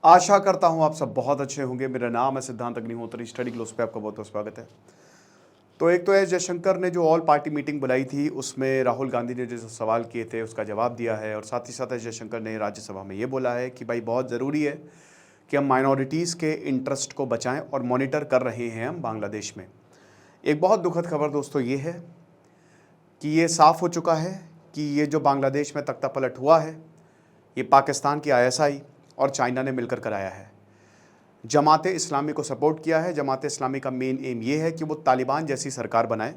आशा करता हूं आप सब बहुत अच्छे होंगे। मेरा नाम है सिद्धांत अग्निहोत्री, स्टडी ग्लोस पे आपका बहुत बहुत स्वागत है। तो एक तो एस जयशंकर ने जो ऑल पार्टी मीटिंग बुलाई थी, उसमें राहुल गांधी ने जो सवाल किए थे उसका जवाब दिया है, और साथ ही साथ एस जयशंकर ने राज्यसभा में ये बोला है कि भाई बहुत ज़रूरी है कि हम माइनॉरिटीज़ के इंटरेस्ट को बचाएं और मॉनिटर कर रहे हैं हम बांग्लादेश में। एक बहुत दुखद खबर दोस्तों ये है कि ये साफ़ हो चुका है कि ये जो बांग्लादेश में तख्तापलट हुआ है, ये पाकिस्तान की आईएसआई और चाइना ने मिलकर कराया है। जमात इस्लामी को सपोर्ट किया है। जमात इस्लामी का मेन एम ये है कि वो तालिबान जैसी सरकार बनाए।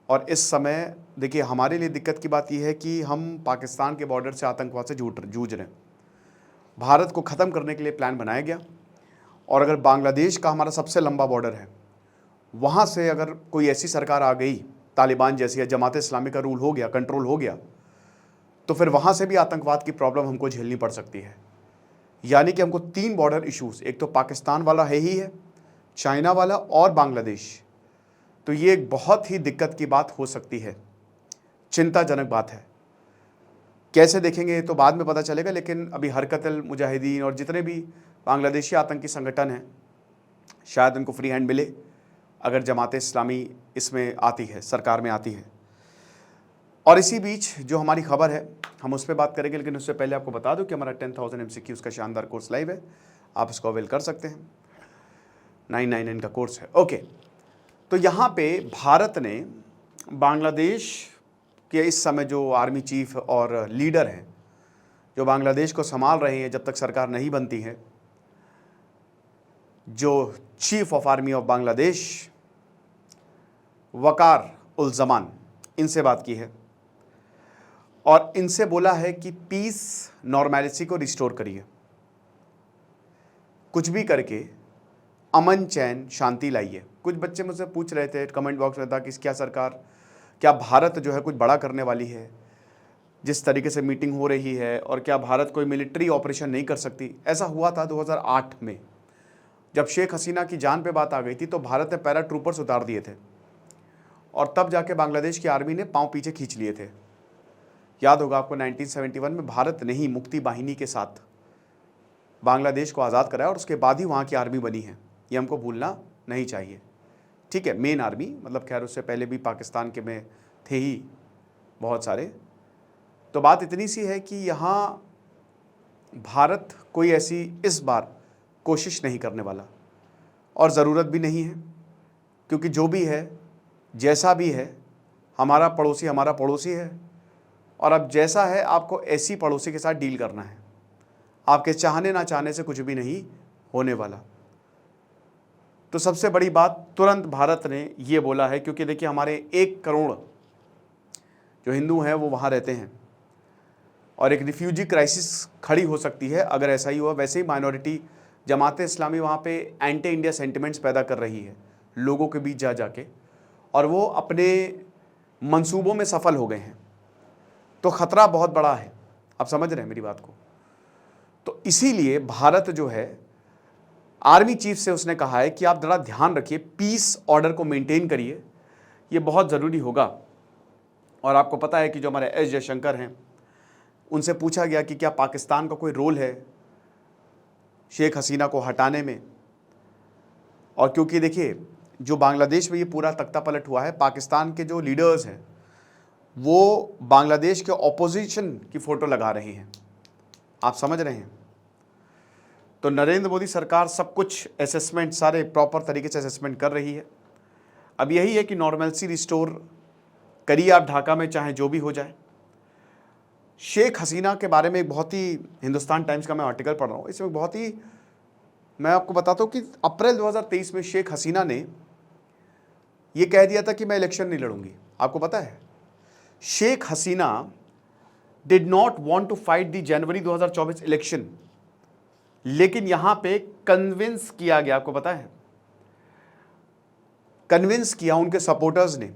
और इस समय देखिए, हमारे लिए दिक्कत की बात यह है कि हम पाकिस्तान के बॉर्डर से आतंकवाद से जूझ रहे हैं। भारत को ख़त्म करने के लिए प्लान बनाया गया, और अगर बांग्लादेश का हमारा सबसे लंबा बॉर्डर है, वहाँ से अगर कोई ऐसी सरकार आ गई तालिबान जैसी, या जमात इस्लामी का रूल हो गया, कंट्रोल हो गया, तो फिर वहाँ से भी आतंकवाद की प्रॉब्लम हमको झेलनी पड़ सकती है। यानी कि हमको 3 बॉर्डर इश्यूज़, एक तो पाकिस्तान वाला है, चाइना वाला और बांग्लादेश। तो ये एक बहुत ही दिक्कत की बात हो सकती है, चिंताजनक बात है। कैसे देखेंगे ये तो बाद में पता चलेगा, लेकिन अभी हरकत-उल मुजाहिदीन और जितने भी बांग्लादेशी आतंकी संगठन हैं, शायद उनको फ्री हैंड मिले अगर जमात इस्लामी इसमें आती है, सरकार में आती है। और इसी बीच जो हमारी खबर है हम उस पर बात करेंगे, लेकिन उससे पहले आपको बता दूं कि हमारा 10,000 MCQs का शानदार कोर्स लाइव है, आप इसको अवेल कर सकते हैं। 999 का कोर्स है। ओके, तो यहाँ पे भारत ने बांग्लादेश के इस समय जो आर्मी चीफ और लीडर हैं, जो बांग्लादेश को संभाल रहे हैं जब तक सरकार नहीं बनती है, जो chief of army of Bangladesh Waqar ul Zaman, इनसे बात की है और इनसे बोला है कि पीस, नॉर्मैलिटी को रिस्टोर करिए, कुछ भी करके अमन, चैन, शांति लाइए। कुछ बच्चे मुझसे पूछ रहे थे कमेंट बॉक्स में था कि क्या सरकार, क्या भारत जो है कुछ बड़ा करने वाली है जिस तरीके से मीटिंग हो रही है, और क्या भारत कोई मिलिट्री ऑपरेशन नहीं कर सकती। ऐसा हुआ था 2008 में, जब शेख हसीना की जान पे बात आ गई थी, तो भारत ने पैरा ट्रूपर्स उतार दिए थे, और तब जाके बांग्लादेश की आर्मी ने पांव पीछे खींच लिए थे। याद होगा आपको, 1971 में भारत ने ही मुक्ति बाहिनी के साथ बांग्लादेश को आज़ाद कराया, और उसके बाद ही वहाँ की आर्मी बनी है। ये हमको भूलना नहीं चाहिए, ठीक है। मेन आर्मी मतलब, खैर उससे पहले भी पाकिस्तान के में थे ही बहुत सारे। तो बात इतनी सी है कि यहाँ भारत कोई ऐसी इस बार कोशिश नहीं करने वाला, और ज़रूरत भी नहीं है, क्योंकि जो भी है, जैसा भी है, हमारा पड़ोसी है, और अब जैसा है आपको ऐसी पड़ोसी के साथ डील करना है। आपके चाहने ना चाहने से कुछ भी नहीं होने वाला। तो सबसे बड़ी बात तुरंत भारत ने ये बोला है, क्योंकि देखिए हमारे 1 करोड़ जो हिंदू हैं वो वहाँ रहते हैं, और एक रिफ्यूजी क्राइसिस खड़ी हो सकती है अगर ऐसा ही हुआ। वैसे ही माइनॉरिटी जमात इस्लामी वहाँ पे एंटी इंडिया सेंटिमेंट्स पैदा कर रही है लोगों के बीच जा जाके, और वो अपने मंसूबों में सफल हो गए हैं। तो ख़तरा बहुत बड़ा है, आप समझ रहे हैं मेरी बात को। तो इसीलिए भारत जो है, आर्मी चीफ से उसने कहा है कि आप ज़रा ध्यान रखिए, पीस ऑर्डर को मेंटेन करिए, ये बहुत ज़रूरी होगा। और आपको पता है कि जो हमारे एस जयशंकर हैं, उनसे पूछा गया कि क्या पाकिस्तान का कोई रोल है शेख हसीना को हटाने में। और क्योंकि देखिए जो बांग्लादेश में ये पूरा तख्तापलट हुआ है, पाकिस्तान के जो लीडर्स हैं वो बांग्लादेश के ऑपोजिशन की फ़ोटो लगा रहे हैं, आप समझ रहे हैं। तो नरेंद्र मोदी सरकार सब कुछ असेसमेंट, सारे प्रॉपर तरीके से असेसमेंट कर रही है। अब यही है कि नॉर्मलसी रिस्टोर करिए आप ढाका में, चाहे जो भी हो जाए। शेख हसीना के बारे में एक बहुत ही, हिंदुस्तान टाइम्स का मैं आर्टिकल पढ़ रहा हूँ, इसमें बहुत ही, मैं आपको बताता हूँ कि अप्रैल 2023 में शेख हसीना ने ये कह दिया था कि मैं इलेक्शन नहीं लड़ूंगी। आपको पता है, Sheikh Hasina did not want to fight the January 2024 election, लेकिन यहां पे कन्विंस किया गया। आपको पता है, कन्विंस किया उनके सपोर्टर्स ने।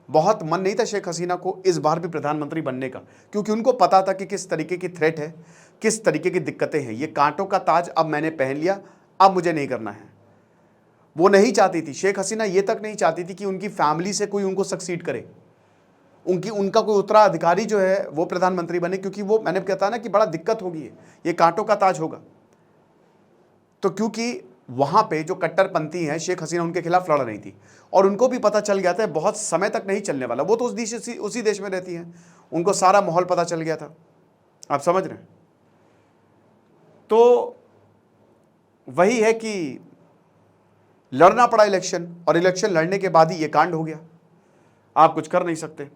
बहुत मन नहीं था शेख हसीना को इस बार भी प्रधानमंत्री बनने का, क्योंकि उनको पता था कि किस तरीके की थ्रेट है, किस तरीके की दिक्कतें हैं। ये कांटों का ताज अब मैंने पहन लिया, अब मुझे नहीं करना है। वो नहीं चाहती थी, शेख हसीना ये तक नहीं चाहती थी कि उनकी फैमिली से कोई उनको सक्सीड करे, उनका कोई उत्तराधिकारी जो है वो प्रधानमंत्री बने, क्योंकि वो, मैंने कहता ना कि बड़ा दिक्कत होगी, ये कांटों का ताज होगा। तो क्योंकि वहाँ पे जो कट्टरपंथी हैं, शेख हसीना उनके खिलाफ लड़ रही थी और उनको भी पता चल गया था बहुत समय तक नहीं चलने वाला। वो तो उसी देश में रहती हैं, उनको सारा माहौल पता चल गया था। आप समझ रहे हैं? तो वही है कि लड़ना पड़ा इलेक्शन और इलेक्शन लड़ने के बाद ही ये कांड हो गया। आप कुछ कर नहीं सकते,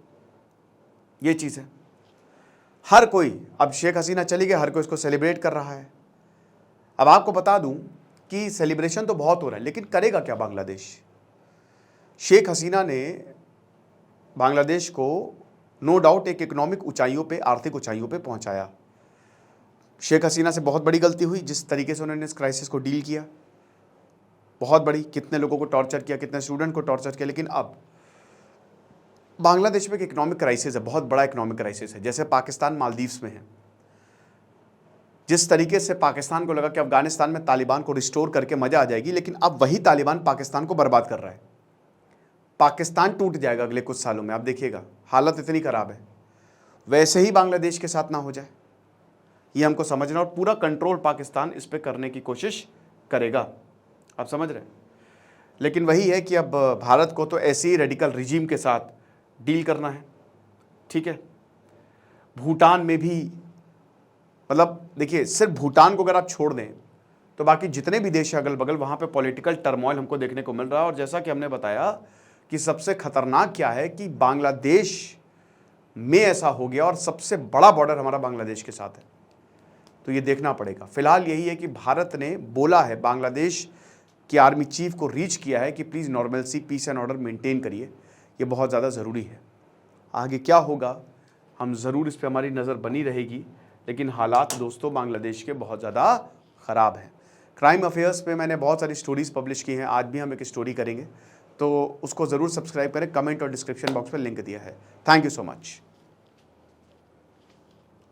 ये चीज़ है। हर कोई, अब शेख हसीना चली गई, हर कोई इसको सेलिब्रेट कर रहा है। अब आपको बता दूं कि सेलिब्रेशन तो बहुत हो रहा है, लेकिन करेगा क्या बांग्लादेश? शेख हसीना ने बांग्लादेश को नो डाउट एक इकोनॉमिक ऊंचाइयों पे, आर्थिक ऊंचाइयों पे पहुंचाया। शेख हसीना से बहुत बड़ी गलती हुई जिस तरीके से उन्होंने इस क्राइसिस को डील किया, बहुत बड़ी। कितने लोगों को टॉर्चर किया, कितने स्टूडेंट को टॉर्चर किया। लेकिन अब बांग्लादेश में एक इकोनॉमिक क्राइसिस है, बहुत बड़ा इकोनॉमिक क्राइसिस है, जैसे पाकिस्तान मालदीव्स में है। जिस तरीके से पाकिस्तान को लगा कि अफगानिस्तान में तालिबान को रिस्टोर करके मजा आ जाएगी, लेकिन अब वही तालिबान पाकिस्तान को बर्बाद कर रहा है। पाकिस्तान टूट जाएगा अगले कुछ सालों में, आप देखिएगा, हालत इतनी खराब है। वैसे ही बांग्लादेश के साथ ना हो जाए, ये हमको समझना, और पूरा कंट्रोल पाकिस्तान इस पे करने की कोशिश करेगा। आप समझ रहे हैं? लेकिन वही है कि अब भारत को तो ऐसे ही रेडिकल रिजीम के साथ डील करना है, ठीक है। भूटान में भी, मतलब देखिए, सिर्फ भूटान को अगर आप छोड़ दें तो बाकी जितने भी देश हैं अगल बगल, वहाँ पे पॉलिटिकल टर्मोइल हमको देखने को मिल रहा है। और जैसा कि हमने बताया कि सबसे खतरनाक क्या है कि बांग्लादेश में ऐसा हो गया, और सबसे बड़ा बॉर्डर हमारा बांग्लादेश के साथ है, तो ये देखना पड़ेगा। फिलहाल यही है कि भारत ने बोला है, बांग्लादेश की आर्मी चीफ को रीच किया है कि please normalcy, peace and order maintain करिए, ये बहुत ज़्यादा ज़रूरी है। आगे क्या होगा, हम ज़रूर इस पर हमारी नज़र बनी रहेगी। लेकिन हालात दोस्तों बांग्लादेश के बहुत ज़्यादा ख़राब हैं। क्राइम अफेयर्स पे मैंने बहुत सारी स्टोरीज़ पब्लिश की हैं, आज भी हम एक स्टोरी करेंगे, तो उसको ज़रूर सब्सक्राइब करें। कमेंट और डिस्क्रिप्शन बॉक्स में लिंक दिया है। Thank you so much.